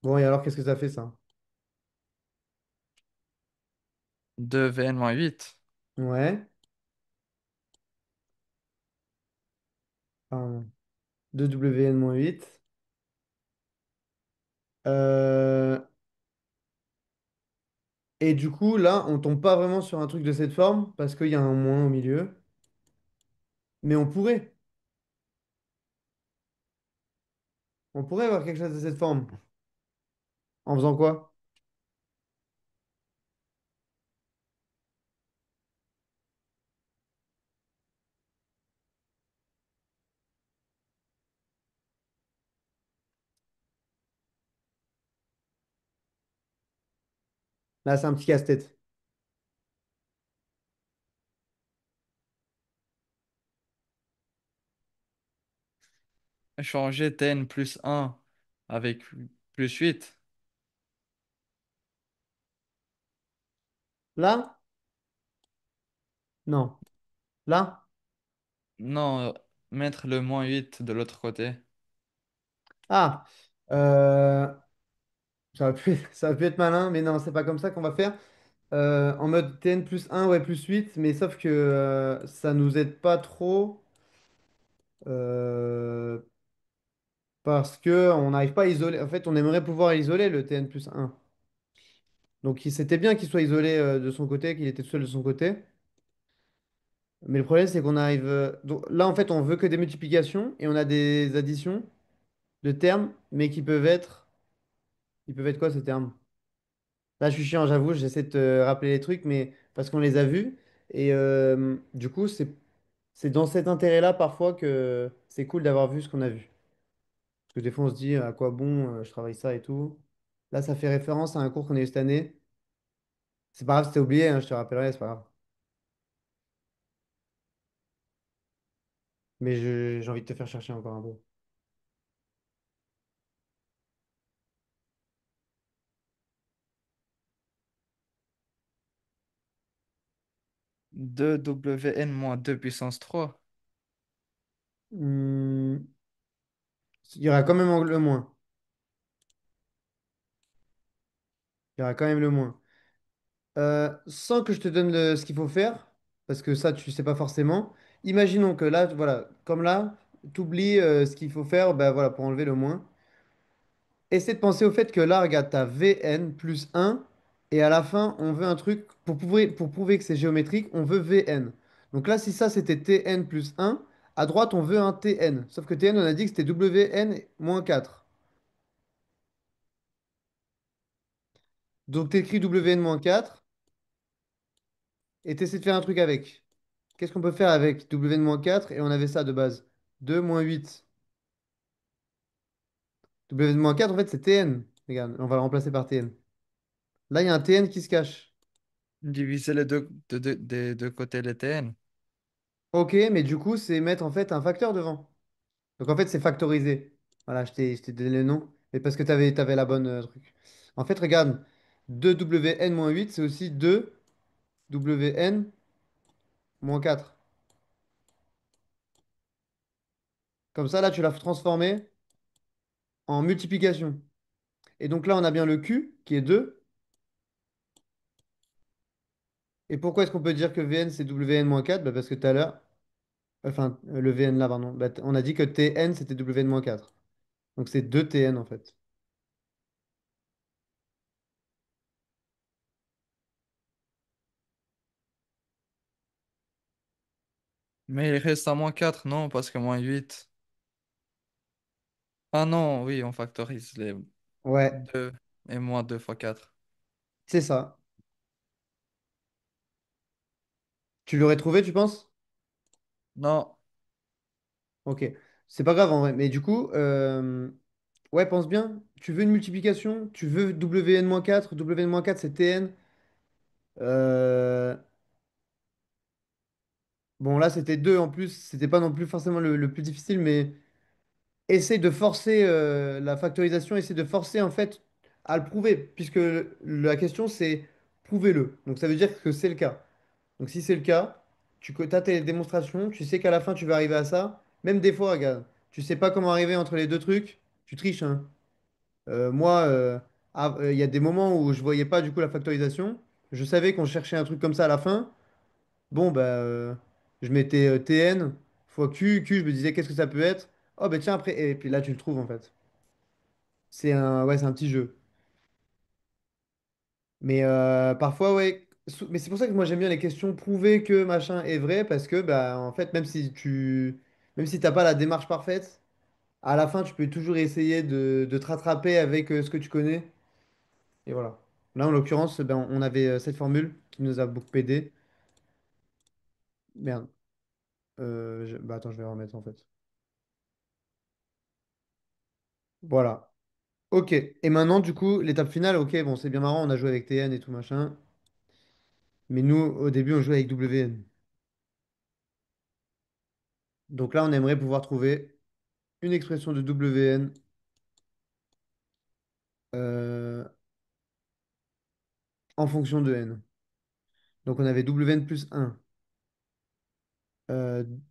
Bon, et alors, qu'est-ce que ça fait ça? 2 Vn moins 8. Ouais. Pardon. 2Wn moins 8. Euh, et du coup, là, on tombe pas vraiment sur un truc de cette forme parce qu'il y a un moins au milieu. Mais on pourrait. On pourrait avoir quelque chose de cette forme. En faisant quoi? Là, c'est un petit casse-tête. Changer Tn plus un avec plus 8. Là? Non. Là? Non, mettre le moins 8 de l'autre côté. Ah. Ça aurait pu être malin, mais non, c'est pas comme ça qu'on va faire. En mode Tn plus un, ouais, plus 8, mais sauf que ça nous aide pas trop. Euh, Parce que on n'arrive pas à isoler. En fait, on aimerait pouvoir isoler le Tn plus un. Donc, c'était bien qu'il soit isolé de son côté, qu'il était tout seul de son côté. Mais le problème, c'est qu'on arrive. Donc, là, en fait, on veut que des multiplications et on a des additions de termes, mais qui peuvent être. Ils peuvent être quoi ces termes? Là, je suis chiant, j'avoue, j'essaie de te rappeler les trucs, mais parce qu'on les a vus. Et du coup, c'est dans cet intérêt-là parfois que c'est cool d'avoir vu ce qu'on a vu. Parce que des fois, on se dit à quoi bon, je travaille ça et tout. Là, ça fait référence à un cours qu'on a eu cette année. C'est pas grave si t'as oublié, hein, je te rappellerai, c'est pas grave. Mais j'ai envie de te faire chercher encore un peu. 2WN moins 2 puissance 3. Hmm, il y aura quand même le moins. Il y aura quand même le moins. Sans que je te donne ce qu'il faut faire, parce que ça, tu sais pas forcément. Imaginons que là, voilà, comme là, tu oublies ce qu'il faut faire ben, voilà, pour enlever le moins. Essaie de penser au fait que là, regarde, tu as Vn plus un et à la fin, on veut un truc, pour prouver que c'est géométrique, on veut Vn. Donc là, si ça, c'était Tn plus un à droite, on veut un Tn. Sauf que Tn, on a dit que c'était Wn moins 4. Donc tu écris Wn moins 4 et tu essaies de faire un truc avec. Qu'est-ce qu'on peut faire avec Wn-4 et on avait ça de base? 2 moins 8. Wn-4, en fait, c'est Tn. Regarde, on va le remplacer par Tn. Là, il y a un Tn qui se cache. Diviser les des deux côtés les TN. Ok, mais du coup, c'est mettre en fait un facteur devant. Donc en fait, c'est factorisé. Voilà, je t'ai donné le nom. Mais parce que tu avais la bonne truc. En fait, regarde, 2Wn-8, c'est aussi 2Wn-4. Comme ça, là, tu l'as transformé en multiplication. Et donc là, on a bien le Q qui est 2. Et pourquoi est-ce qu'on peut dire que Vn c'est Wn-4? Bah, parce que tout à l'heure, enfin le Vn là, pardon, bah, on a dit que Tn c'était Wn-4. Donc c'est 2 Tn en fait. Mais il reste à moins 4 non, parce que moins 8. Ah non, oui, on factorise les Ouais, 2 et moins 2 fois 4. c'est ça. Tu l'aurais trouvé, tu penses? Non, Ok. C'est pas grave en vrai. Mais du coup, ouais, pense bien. Tu veux une multiplication, tu veux Wn-4. Wn-4 c'est Tn. Euh, Bon, là c'était 2 en plus. C'était pas non plus forcément le plus difficile, mais essaye de forcer la factorisation, essaye de forcer en fait à le prouver, puisque la question c'est prouvez-le. Donc ça veut dire que c'est le cas. Donc si c'est le cas, tu as tes démonstrations, tu sais qu'à la fin tu vas arriver à ça. Même des fois, regarde, tu sais pas comment arriver entre les deux trucs, tu triches, hein. Moi, il y a des moments où je voyais pas du coup la factorisation. Je savais qu'on cherchait un truc comme ça à la fin. Bon, bah, je mettais Tn fois Q, je me disais qu'est-ce que ça peut être. Oh, bah tiens, après, et puis là, tu le trouves en fait. Ouais, c'est un petit jeu. Mais parfois, ouais. Mais c'est pour ça que moi, j'aime bien les questions prouver que machin est vrai, parce que, bah, en fait, même si t'as pas la démarche parfaite, à la fin, tu peux toujours essayer de te rattraper avec ce que tu connais. Et voilà. Là, en l'occurrence, ben, on avait cette formule qui nous a beaucoup aidé. Merde. Bah, attends, je vais remettre en fait. Voilà. Ok. Et maintenant, du coup, l'étape finale, ok, bon, c'est bien marrant, on a joué avec TN et tout machin. Mais nous, au début, on jouait avec WN. Donc là, on aimerait pouvoir trouver une expression de WN euh, en fonction de N. Donc on avait WN plus 1.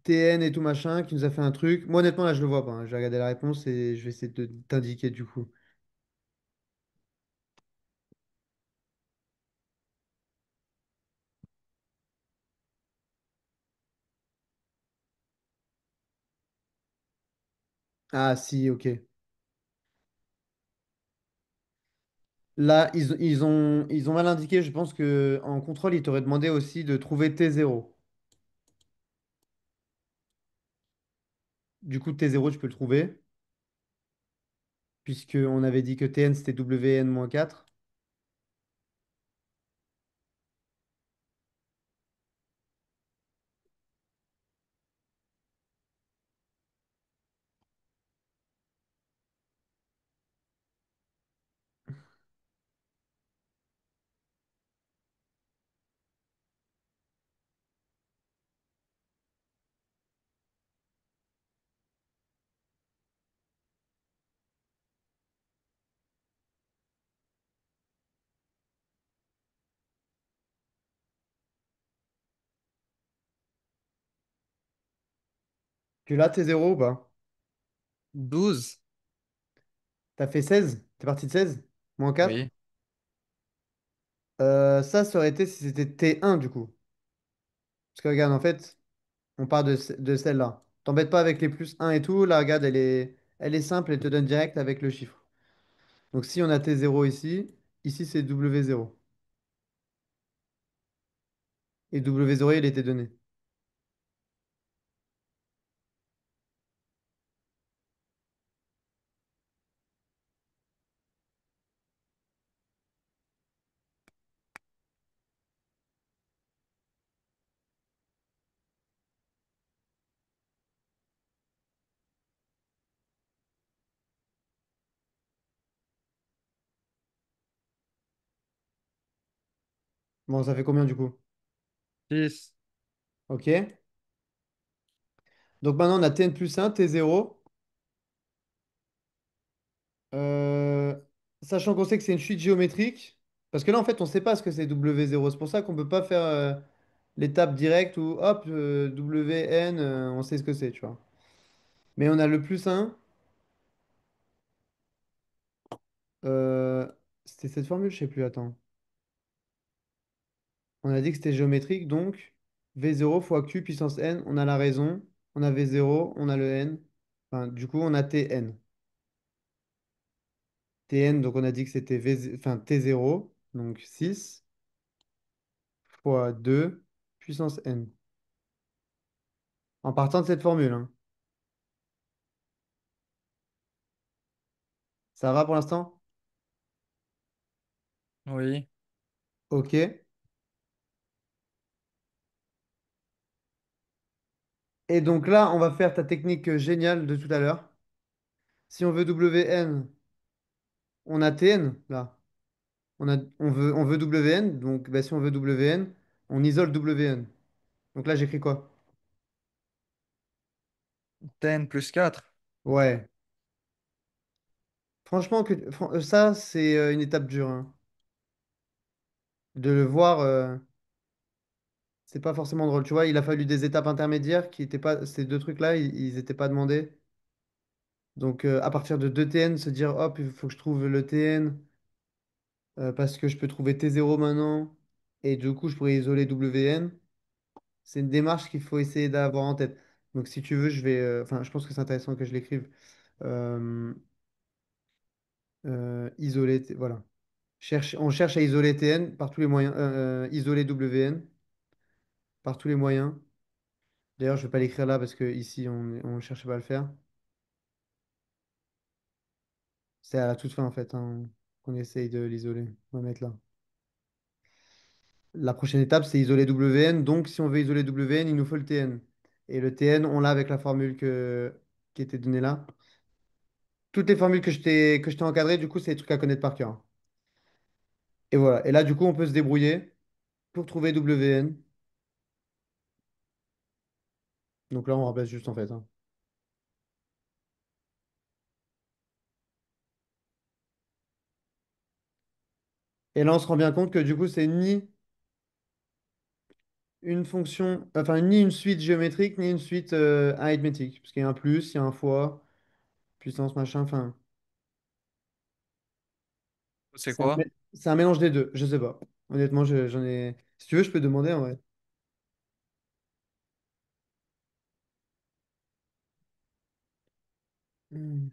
TN et tout machin qui nous a fait un truc. Moi, honnêtement, là, je le vois pas, hein. Je vais regarder la réponse et je vais essayer de t'indiquer du coup. Ah si, ok. Là, ils ont mal indiqué. Je pense que en contrôle, ils t'auraient demandé aussi de trouver T0. Du coup, T0, tu peux le trouver, puisqu'on avait dit que Tn, c'était Wn-4. Tu l'as, T0 ou pas? 12. T'as fait 16. T'es parti de 16? Moins 4. Oui. Ça aurait été si c'était T1 du coup. Parce que regarde, en fait, on part de celle-là. T'embêtes pas avec les plus 1 et tout. Là, regarde, elle est simple, elle te donne direct avec le chiffre. Donc si on a T0 ici, ici c'est W0. Et W0, il était donné. Bon, ça fait combien du coup? 6. Ok. Donc maintenant, on a Tn plus 1, T0. Euh, Sachant qu'on sait que c'est une suite géométrique. Parce que là, en fait, on ne sait pas ce que c'est W0. C'est pour ça qu'on ne peut pas faire l'étape directe où, hop, WN, on sait ce que c'est, tu vois. Mais on a le plus 1. euh, C'était cette formule, je sais plus, attends. On a dit que c'était géométrique, donc V0 fois Q puissance N, on a la raison. On a V0, on a le N. Enfin, du coup, on a Tn. Tn, donc on a dit que c'était enfin, T0, donc 6 fois 2 puissance N. En partant de cette formule, hein. Ça va pour l'instant? Oui. Ok. Et donc là, on va faire ta technique géniale de tout à l'heure. Si on veut Wn, on a Tn, là. On veut Wn, donc bah, si on veut Wn, on isole Wn. Donc là, j'écris quoi? Ten plus 4. Ouais. Franchement, ça, c'est une étape dure, hein. De le voir, c'est pas forcément drôle. Tu vois, il a fallu des étapes intermédiaires qui étaient pas. Ces deux trucs-là, ils n'étaient pas demandés. Donc, à partir de 2 Tn, se dire, hop, il faut que je trouve le Tn, parce que je peux trouver T0 maintenant. Et du coup, je pourrais isoler Wn. C'est une démarche qu'il faut essayer d'avoir en tête. Donc, si tu veux, je vais. Enfin, je pense que c'est intéressant que je l'écrive. Euh, voilà. On cherche à isoler Tn par tous les moyens. Isoler Wn par tous les moyens. D'ailleurs, je ne vais pas l'écrire là parce que ici, on ne cherche pas à le faire. C'est à la toute fin, en fait, hein, qu'on essaye de l'isoler. On va mettre là. La prochaine étape, c'est isoler Wn. Donc, si on veut isoler Wn, il nous faut le Tn. Et le Tn, on l'a avec la formule qui était donnée là. Toutes les formules que je t'ai encadrées, du coup, c'est des trucs à connaître par cœur. Et voilà. Et là, du coup, on peut se débrouiller pour trouver Wn. Donc là, on remplace juste, en fait, hein. Et là, on se rend bien compte que, du coup, c'est ni une fonction, enfin, ni une suite géométrique, ni une suite arithmétique. Parce qu'il y a un plus, il y a un fois, puissance, machin, enfin. C'est quoi? C'est un mélange des deux, je sais pas. Honnêtement, j'en ai. Si tu veux, je peux demander en vrai. Hmm.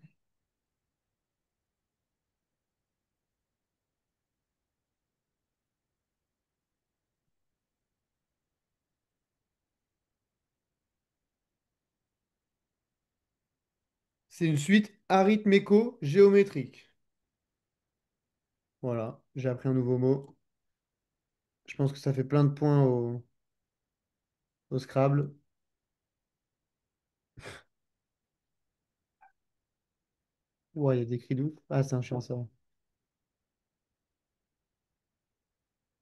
C'est une suite arithméco-géométrique. Voilà, j'ai appris un nouveau mot. Je pense que ça fait plein de points au Scrabble. Ouais, il y a des cris d'ouf. Ah, c'est un chien, ça.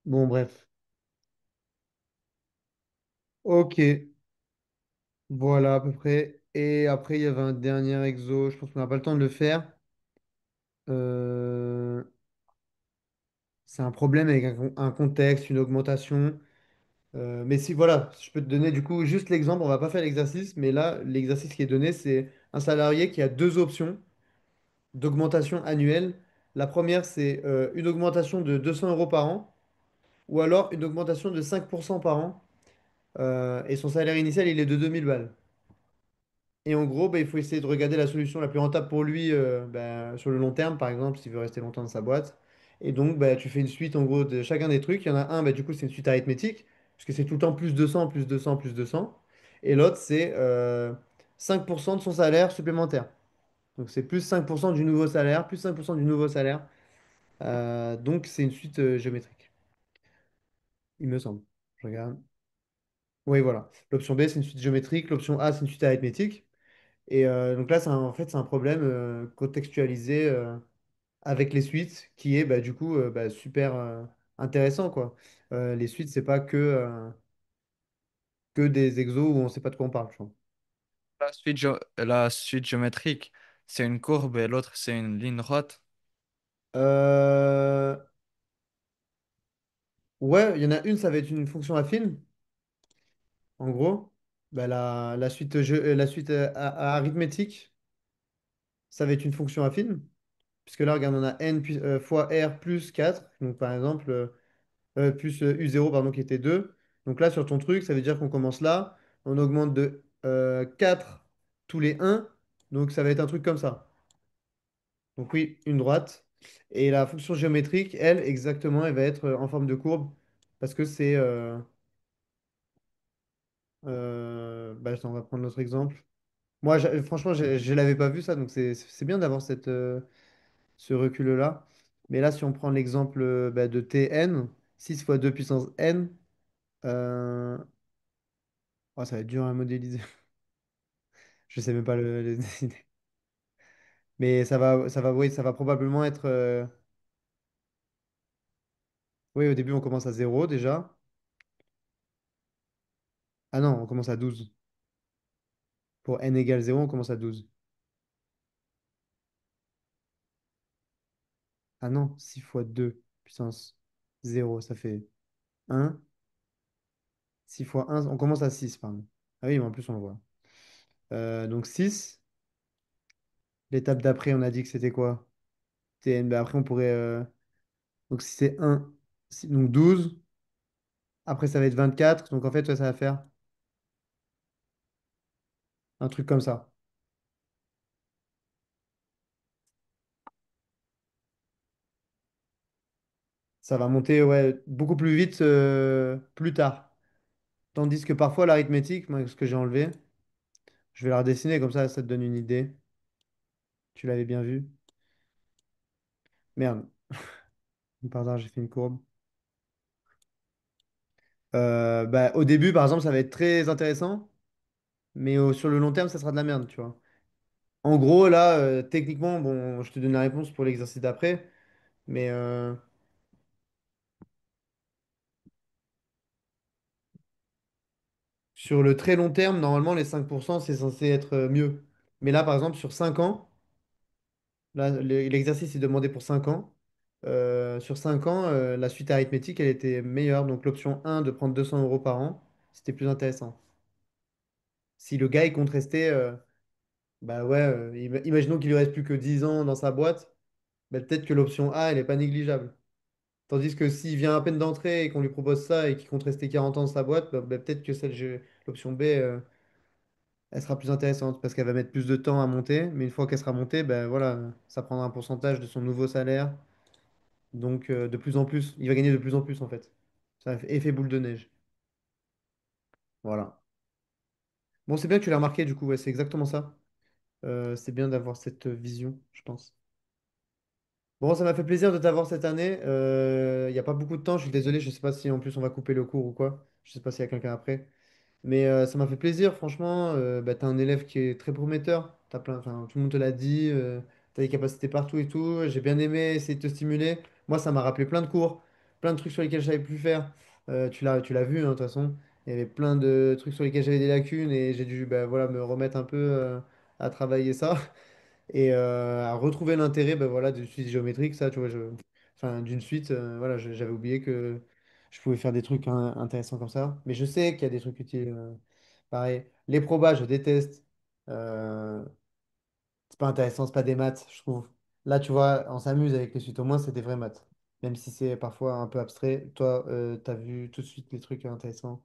Bon, bref. Ok, voilà à peu près. Et après, il y avait un dernier exo. Je pense qu'on n'a pas le temps de le faire. Euh, C'est un problème avec un contexte, une augmentation. Mais si, voilà, je peux te donner du coup juste l'exemple. On va pas faire l'exercice, mais là, l'exercice qui est donné, c'est un salarié qui a deux options d'augmentation annuelle. La première, c'est une augmentation de 200 euros par an, ou alors une augmentation de 5% par an. Et son salaire initial, il est de 2000 balles. Et en gros, bah, il faut essayer de regarder la solution la plus rentable pour lui bah, sur le long terme, par exemple, s'il veut rester longtemps dans sa boîte. Et donc, bah, tu fais une suite en gros de chacun des trucs. Il y en a un, bah, du coup, c'est une suite arithmétique, parce que c'est tout le temps plus 200, plus 200, plus 200. Et l'autre, c'est 5% de son salaire supplémentaire. Donc, c'est plus 5% du nouveau salaire, plus 5% du nouveau salaire. Donc, c'est une suite géométrique, il me semble. Je regarde. Oui, voilà. L'option B, c'est une suite géométrique. L'option A, c'est une suite arithmétique. Et donc là, en fait, c'est un problème contextualisé avec les suites qui est bah, du coup bah, super intéressant, quoi. Les suites, c'est pas que des exos où on sait pas de quoi on parle, je crois. La suite géométrique, c'est une courbe et l'autre, c'est une ligne droite. Euh, Ouais, il y en a une, ça va être une fonction affine, en gros. Bah, la suite arithmétique, ça va être une fonction affine, puisque là, regarde, on a fois r plus 4. Donc, par exemple, plus U0 pardon, qui était 2. Donc là, sur ton truc, ça veut dire qu'on commence là, on augmente de 4 tous les 1, donc ça va être un truc comme ça. Donc oui, une droite. Et la fonction géométrique, elle, exactement, elle va être en forme de courbe, parce que c'est... bah, attends, on va prendre notre exemple. Moi, franchement, je l'avais pas vu ça, donc c'est bien d'avoir ce recul-là. Mais là, si on prend l'exemple bah, de Tn, 6 fois 2 puissance n, euh, oh, ça va être dur à modéliser. Je sais même pas le dessiner. Mais oui, ça va probablement être. Oui, au début, on commence à 0 déjà. Ah non, on commence à 12. Pour n égale 0, on commence à 12. Ah non, 6 fois 2 puissance 0, ça fait 1. 6 fois 1, on commence à 6, pardon. Ah oui, mais en plus, on le voit. Donc 6. L'étape d'après, on a dit que c'était quoi? Tn. Bah, après, on pourrait. Donc si c'est 1, donc 12. Après, ça va être 24. Donc en fait, ouais, ça va faire un truc comme ça. Ça va monter ouais, beaucoup plus vite plus tard. Tandis que parfois l'arithmétique, moi, ce que j'ai enlevé, je vais la redessiner comme ça te donne une idée. Tu l'avais bien vu. Merde, par hasard, j'ai fait une courbe. Bah, au début, par exemple, ça va être très intéressant, mais sur le long terme, ça sera de la merde, tu vois. En gros, là, techniquement, bon, je te donne la réponse pour l'exercice d'après, mais sur le très long terme, normalement, les 5%, c'est censé être mieux. Mais là, par exemple, sur 5 ans, là, l'exercice est demandé pour 5 ans. Sur 5 ans, la suite arithmétique, elle était meilleure. Donc l'option un de prendre 200 euros par an, c'était plus intéressant. Si le gars, il compte rester, bah ouais, imaginons qu'il lui reste plus que 10 ans dans sa boîte, bah peut-être que l'option A, elle n'est pas négligeable. Tandis que s'il vient à peine d'entrer et qu'on lui propose ça et qu'il compte rester 40 ans dans sa boîte, bah peut-être que l'option B, elle sera plus intéressante parce qu'elle va mettre plus de temps à monter, mais une fois qu'elle sera montée, ben voilà, ça prendra un pourcentage de son nouveau salaire. Donc de plus en plus, il va gagner de plus en plus en fait. Ça fait effet boule de neige. Voilà. Bon, c'est bien que tu l'as remarqué du coup, ouais, c'est exactement ça. C'est bien d'avoir cette vision, je pense. Bon, ça m'a fait plaisir de t'avoir cette année. Il n'y a pas beaucoup de temps, je suis désolé, je sais pas si en plus on va couper le cours ou quoi. Je sais pas s'il y a quelqu'un après. Mais ça m'a fait plaisir, franchement. Bah, tu un élève qui est très prometteur. Enfin, tout le monde te l'a dit. Tu as des capacités partout et tout. J'ai bien aimé essayer de te stimuler. Moi, ça m'a rappelé plein de cours, plein de trucs sur lesquels je savais plus faire. Tu l'as vu, hein, de toute façon. Il y avait plein de trucs sur lesquels j'avais des lacunes et j'ai dû bah, voilà, me remettre un peu à travailler ça et à retrouver l'intérêt bah, voilà, d'une suite géométrique. Ça, tu vois, enfin, d'une suite, voilà, j'avais oublié que je pouvais faire des trucs intéressants comme ça. Mais je sais qu'il y a des trucs utiles. Pareil. Les probas, je déteste. Euh, c'est pas intéressant, c'est pas des maths, je trouve. Là, tu vois, on s'amuse avec les suites. Au moins, c'est des vraies maths. Même si c'est parfois un peu abstrait. Toi, tu as vu tout de suite les trucs intéressants.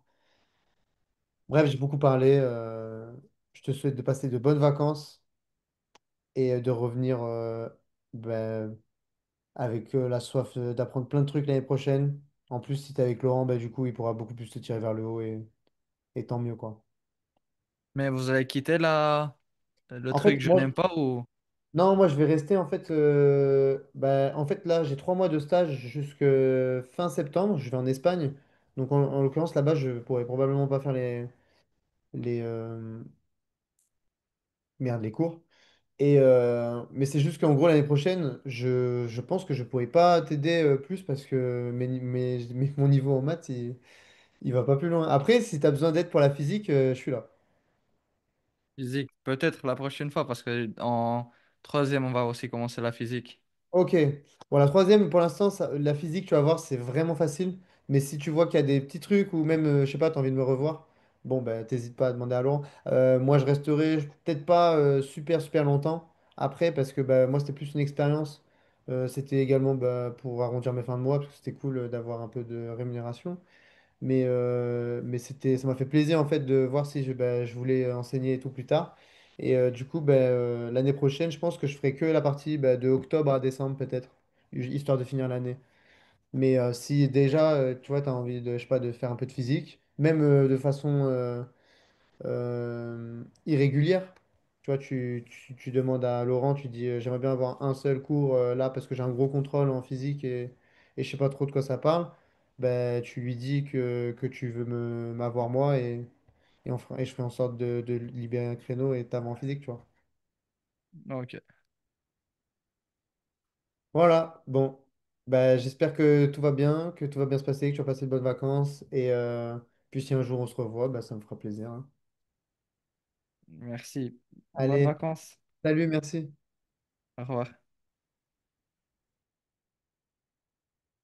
Bref, j'ai beaucoup parlé. Je te souhaite de passer de bonnes vacances et de revenir ben, avec la soif d'apprendre plein de trucs l'année prochaine. En plus, si tu es avec Laurent, ben, du coup, il pourra beaucoup plus te tirer vers le haut et tant mieux, quoi. Mais vous allez quitter le En fait, truc je moi, n'aime pas ou non, moi, je vais rester, en fait, là, j'ai 3 mois de stage jusque fin septembre. Je vais en Espagne. Donc, en l'occurrence, là-bas, je pourrais probablement pas faire les, merde, les cours. Mais c'est juste qu'en gros, l'année prochaine, je pense que je pourrais pas t'aider plus parce que mon niveau en maths, il va pas plus loin. Après, si tu as besoin d'aide pour la physique, je suis là. physique? Peut-être la prochaine fois parce que en troisième, on va aussi commencer la physique. Ok. Bon, la troisième, pour l'instant, la physique, tu vas voir, c'est vraiment facile. Mais si tu vois qu'il y a des petits trucs ou même, je sais pas, tu as envie de me revoir, bon, ben, t'hésites pas à demander à Laurent. Moi, je resterai peut-être pas super, super longtemps après parce que bah, moi, c'était plus une expérience. C'était également bah, pour arrondir mes fins de mois parce que c'était cool d'avoir un peu de rémunération. Mais ça m'a fait plaisir en fait de voir si je voulais enseigner et tout plus tard. Et du coup, l'année prochaine, je pense que je ferai que la partie bah, de octobre à décembre peut-être, histoire de finir l'année. Mais si déjà, tu vois, tu as envie de, je sais pas, de faire un peu de physique, même de façon irrégulière, tu vois, tu demandes à Laurent, tu dis j'aimerais bien avoir un seul cours là parce que j'ai un gros contrôle en physique et je sais pas trop de quoi ça parle, ben, tu lui dis que tu veux m'avoir moi et je ferai en sorte de libérer un créneau et t'avoir en physique, tu vois. Ok, Voilà, bon, ben, j'espère que tout va bien, que tout va bien se passer, que tu vas passer de bonnes vacances et puis si un jour on se revoit, ben, ça me fera plaisir, hein. merci. Bonnes Allez, vacances. salut, merci. Au revoir.